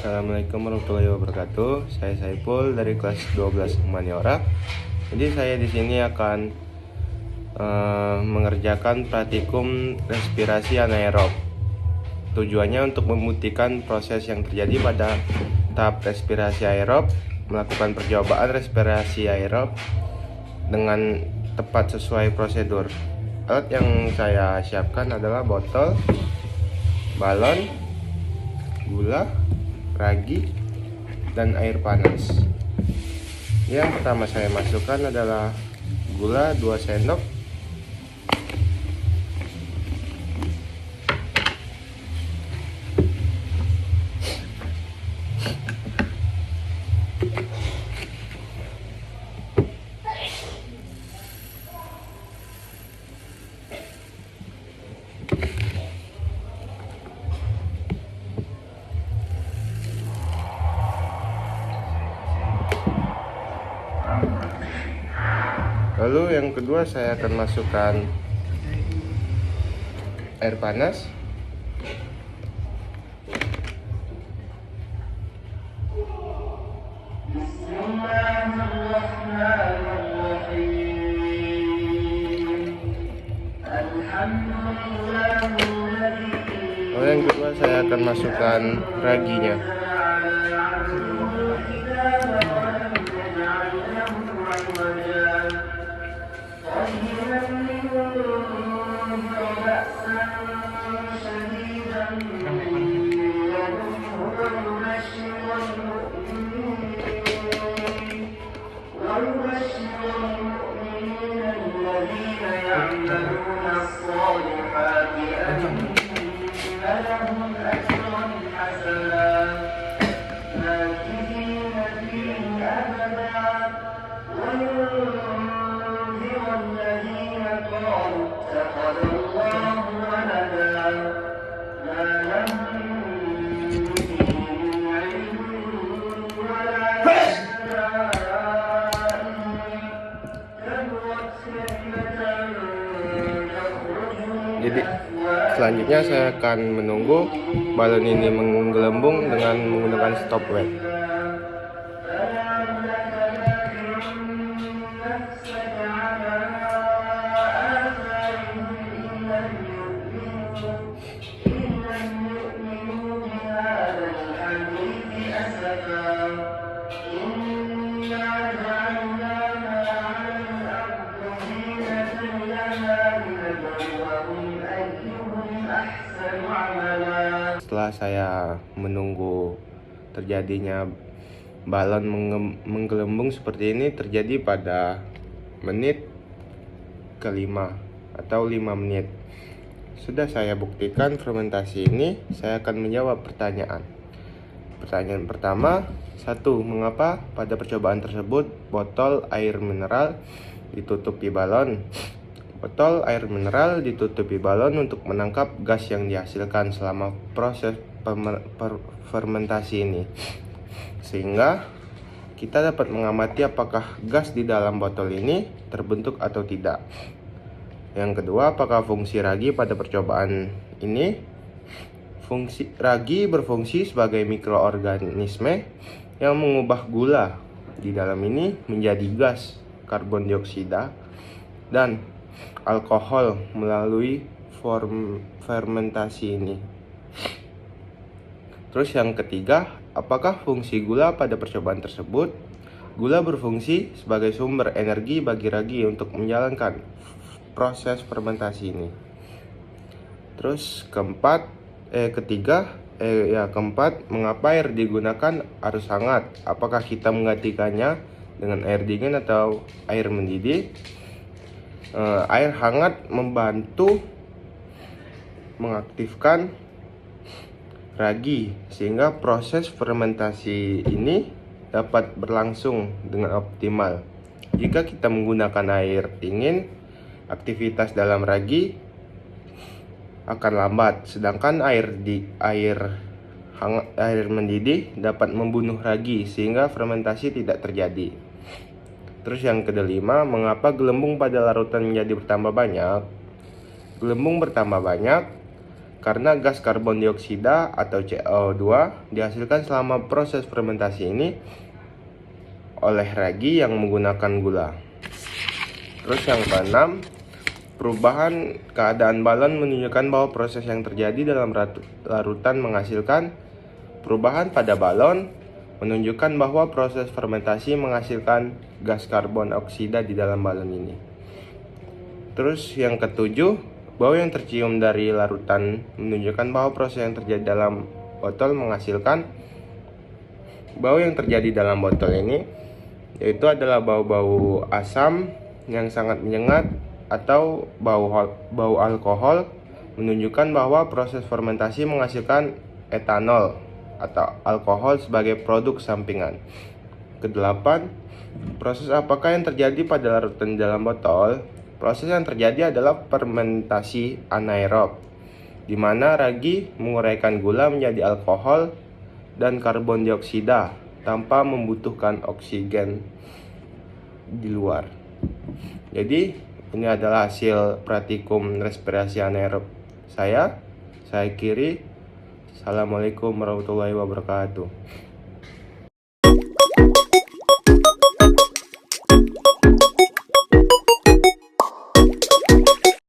Assalamualaikum warahmatullahi wabarakatuh. Saya Saiful dari kelas 12 Humaniora. Jadi saya di sini akan mengerjakan praktikum respirasi anaerob. Tujuannya untuk membuktikan proses yang terjadi pada tahap respirasi aerob, melakukan percobaan respirasi aerob dengan tepat sesuai prosedur. Alat yang saya siapkan adalah botol, balon, gula, ragi, dan air panas. Yang pertama saya masukkan adalah gula 2 sendok, lalu yang kedua saya akan masukkan air panas, lalu yang kedua saya akan masukkan raginya. Jadi selanjutnya saya akan menunggu balon ini menggelembung dengan menggunakan stopwatch. Setelah saya menunggu terjadinya balon menggelembung seperti ini, terjadi pada menit kelima atau 5 menit. Sudah saya buktikan fermentasi ini, saya akan menjawab pertanyaan. Pertanyaan pertama, 1. Mengapa pada percobaan tersebut botol air mineral ditutupi balon? Botol air mineral ditutupi balon untuk menangkap gas yang dihasilkan selama proses fermentasi ini, sehingga kita dapat mengamati apakah gas di dalam botol ini terbentuk atau tidak. Yang kedua, apakah fungsi ragi pada percobaan ini? Fungsi ragi berfungsi sebagai mikroorganisme yang mengubah gula di dalam ini menjadi gas karbon dioksida dan alkohol melalui fermentasi ini. Terus yang ketiga, apakah fungsi gula pada percobaan tersebut? Gula berfungsi sebagai sumber energi bagi ragi untuk menjalankan proses fermentasi ini. Terus keempat, mengapa air digunakan arus hangat? Apakah kita menggantikannya dengan air dingin atau air mendidih? Air hangat membantu mengaktifkan ragi sehingga proses fermentasi ini dapat berlangsung dengan optimal. Jika kita menggunakan air dingin, aktivitas dalam ragi akan lambat, sedangkan air mendidih dapat membunuh ragi sehingga fermentasi tidak terjadi. Terus yang kelima, mengapa gelembung pada larutan menjadi bertambah banyak? Gelembung bertambah banyak karena gas karbon dioksida atau CO2 dihasilkan selama proses fermentasi ini oleh ragi yang menggunakan gula. Terus yang keenam, perubahan keadaan balon menunjukkan bahwa proses yang terjadi dalam larutan menghasilkan perubahan pada balon, menunjukkan bahwa proses fermentasi menghasilkan gas karbon dioksida di dalam balon ini. Terus yang ketujuh, bau yang tercium dari larutan menunjukkan bahwa proses yang terjadi dalam botol menghasilkan bau yang terjadi dalam botol ini, yaitu adalah bau-bau asam yang sangat menyengat atau bau alkohol, menunjukkan bahwa proses fermentasi menghasilkan etanol atau alkohol sebagai produk sampingan. Kedelapan, proses apakah yang terjadi pada larutan dalam botol? Proses yang terjadi adalah fermentasi anaerob, di mana ragi menguraikan gula menjadi alkohol dan karbon dioksida tanpa membutuhkan oksigen di luar. Jadi ini adalah hasil praktikum respirasi anaerob saya kiri. Assalamualaikum warahmatullahi wabarakatuh.